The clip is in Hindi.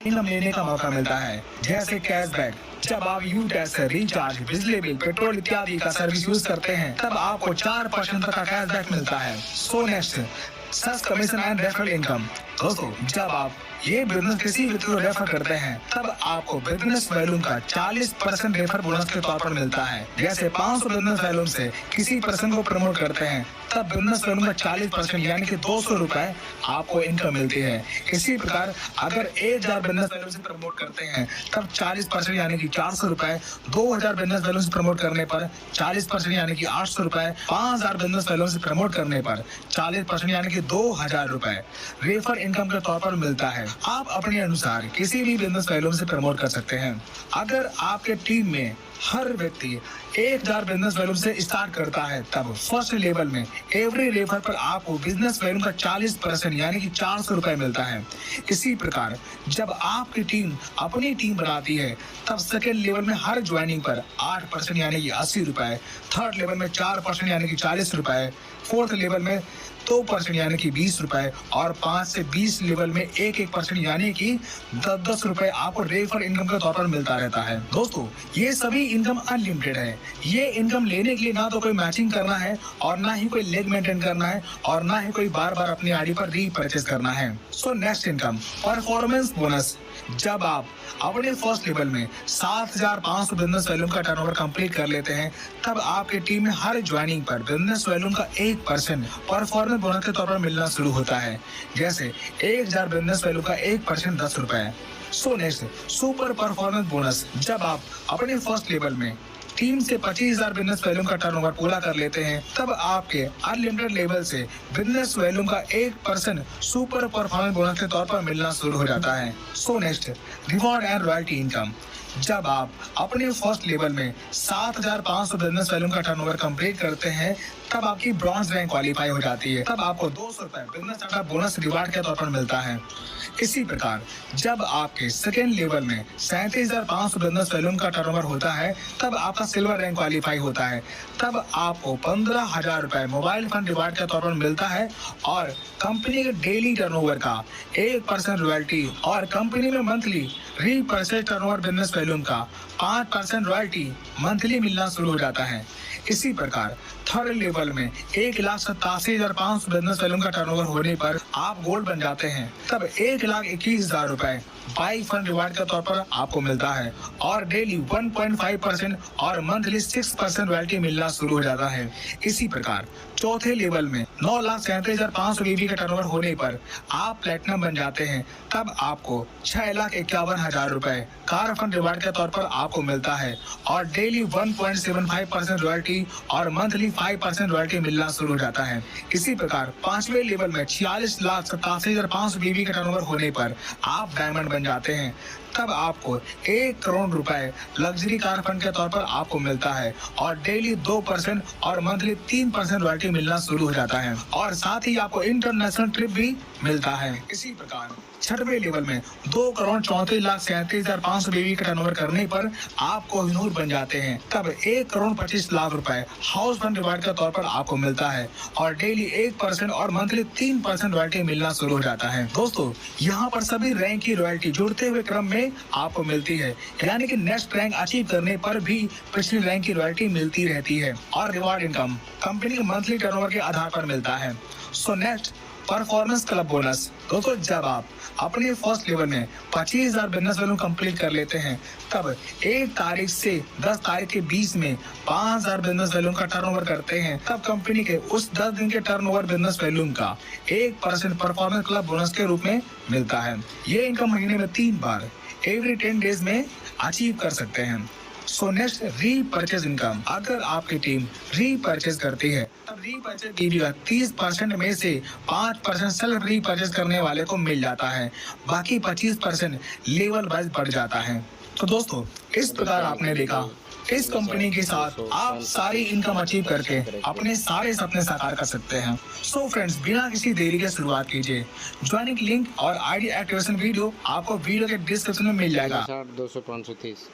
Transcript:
इनकम लेने का मौका मिलता है, जैसे कैशबैक। जब आप यू टैक्स से रिचार्ज, बिजली बिल, पेट्रोल इत्यादि का सर्विस यूज करते हैं तब आपको 4% तक का कैशबैक मिलता है। So next, sauce commission and referral income. दोस्तों, जब आप ये बिजनेस किसी व्यक्ति को रेफर करते हैं तब आपको बिजनेस वैल्यूम का 40% रेफर बोनस के तौर पर मिलता है। जैसे 500 बिजनेस वैल्यूम से किसी पर्सन को प्रमोट करते हैं तब बिजनेस वैल्यूम का 40% यानी कि 200 रुपए आपको इनकम मिलती है। इसी प्रकार अगर 1000 बिजनेस वैल्यूम से प्रमोट करते हैं तब 40% यानी कि 400 रुपए, 2000 बिजनेस वैल्यूम से प्रमोट करने पर 40% यानी कि 800 रुपए, 5000 बिजनेस वैल्यूम से प्रमोट करने पर 40% यानी कि 2000 रुपए रेफर इनकम के तौर पर मिलता है। आप अपने अनुसार किसी भी बिजनेस वैल्यूम से प्रमोट कर सकते हैं। अगर आपके टीम में हर व्यक्ति 1000 बिजनेस वैल्यूम से स्टार्ट करता है तब फर्स्ट लेवल में एवरी रेफर पर आपको बिजनेस वैल्यूम का 40% यानी कि 400 रुपए मिलता है। इसी प्रकार जब आपकी टीम अपनी टीम बनाती है तब सेकेंड लेवल में हर ज्वाइनिंग पर 8% यानी कि 80 रुपए, थर्ड लेवल में 4% यानी कि 40 रुपए, फोर्थ लेवल में 2% यानी कि 20 रुपए और 5 से 20 लेवल में 1% यानी कि 10 रुपए आपको रेफर इनकम के तौर पर मिलता रहता है। दोस्तों, ये सभी इनकम अनलिमिटेड है। ये इनकम लेने के लिए ना तो कोई मैचिंग करना है और ना ही कोई लेग मेंटेन करना है और ना ही कोई बार बार अपनी आईडी पर रीपरचेज करना है। So next income, performance bonus. जब आप अपने फर्स्ट लेवल में 7500 बिजनेस वैल्यूम का टर्नओवर कंप्लीट कर लेते हैं तब आपकी टीम में हर ज्वाइनिंग पर बिजनेस वैल्यूम का 1% परफॉर्मेंस बोनस के तौर पर मिलना शुरू होता है। जैसे 1000 बिजनेस वैल्यू का 1% 10 रुपए। So next, super performance bonus. जब आप अपने फर्स्ट लेवल में टीम से 25,000 बिजनेस वैल्यूम का टर्नओवर पूरा कर लेते हैं तब आपके अनलिमिटेड लेवल से बिजनेस वैल्यूम का 1% सुपर परफॉर्मेंस बोनस के तौर पर मिलना शुरू हो जाता है। So next, reward and royalty income. जब आप अपने फर्स्ट लेवल में 7500 बिजनेस वैल्यूम का टर्नओवर कंप्लीट करते हैं तब आपकी ब्रॉन्ज रैंक क्वालिफाई हो जाती है। तब आपको 200 रुपए बिजनेस का बोनस रिवार्ड के तौर पर मिलता है। इसी प्रकार जब आपके सेकेंड लेवल में 37,500 बिजनेस वैल्यूम का टर्नओवर होता है तब आपका सिल्वर रैंक क्वालिफाई होता है। तब आपको 15,000 रुपए मोबाइल फंड रिवार्ड के तौर पर मिलता है और कंपनी के डेली टर्नओवर का 1% रॉयल्टी और कंपनी में monthly repurchase turnover business volume का 5% रॉयल्टी मंथली मिलना शुरू हो जाता है। इसी प्रकार थर्ड लेवल में 1,87,500 बिजनेस वैल्यूम का टर्नओवर होने पर आप गोल्ड बन जाते हैं। तब 1,21,000 रुपए बाइक फंड रिवार्ड के तौर पर आपको मिलता है और डेली 1.5% और मंथली 6% रॉयल्टी मिलना शुरू हो जाता है। इसी प्रकार चौथे लेवल में 9,37,500 बीबी का टर्नओवर होने पर आप प्लेटिनम बन जाते हैं। तब आपको 6,51,000 रुपए कार फंड रिवार्ड के तौर पर आपको मिलता है और डेली 1.75% रॉयल्टी और मंथली 5% रॉयल्टी मिलना शुरू हो जाता है। इसी प्रकार पांचवें लेवल में 46,87,500 बीबी का टर्नओवर होने पर आप डायमंड बन जाते हैं। तब आपको 1 करोड़ रुपए लग्जरी कार फंड के तौर पर आपको मिलता है और डेली 2% और मंथली 3% रॉयल्टी मिलना शुरू हो जाता है और साथ ही आपको इंटरनेशनल ट्रिप भी मिलता है। इसी प्रकार छठवें लेवल में 2,34,37,500 बीबी का टर्नओवर करने पर आप कोहिनूर बन जाते हैं। तब 1,25,00,000 रुपए हाउस फंड रिवार्ड के तौर पर आपको मिलता है और डेली 1% और मंथली 3% रॉयल्टी मिलना शुरू हो जाता है। दोस्तों, यहाँ पर सभी रैंक की रॉयल्टी जुड़ते हुए क्रम में आपको मिलती है, यानी कि नेक्स्ट रैंक अचीव करने पर भी पिछली रैंक की रॉयल्टी मिलती रहती है और रिवार्ड इनकम कंपनी के मंथली टर्नओवर के आधार पर मिलता है। So next, performance club bonus. दोस्तों, जब आप अपने फर्स्ट लेवल में 25,000 बिजनेस वैल्यूम कंप्लीट कर लेते हैं तब 1 तारीख से 10 तारीख के बीच में 5,000 बिजनेस वैल्यूम का टर्नओवर करते हैं तब कंपनी के उस 10 दिन के टर्नओवर बिजनेस वैल्यूम का 1% परफॉर्मेंस क्लब बोनस के रूप में मिलता है। ये इनकम महीने में 3 बार एवरी 10 डेज में अचीव कर सकते हैं। So next, repurchase income. अगर आपकी टीम रीपरचेज करती है तब रीपरचेज की 30% में से 5% सेल्फ रीपरचेज करने वाले को मिल जाता है, बाकी 25% लेवल वाइज बढ़ जाता है। तो दोस्तों, इस प्रकार आपने देखा इस कंपनी के साथ आप सारी इनकम अचीव करके अपने सारे सपने साकार कर सकते हैं। सो फ्रेंड्स, बिना किसी देरी के शुरुआत कीजिए। ज्वाइनिंग लिंक और आईडी एक्टिवेशन वीडियो आपको वीडियो के डिस्क्रिप्शन में मिल जाएगा। 200 530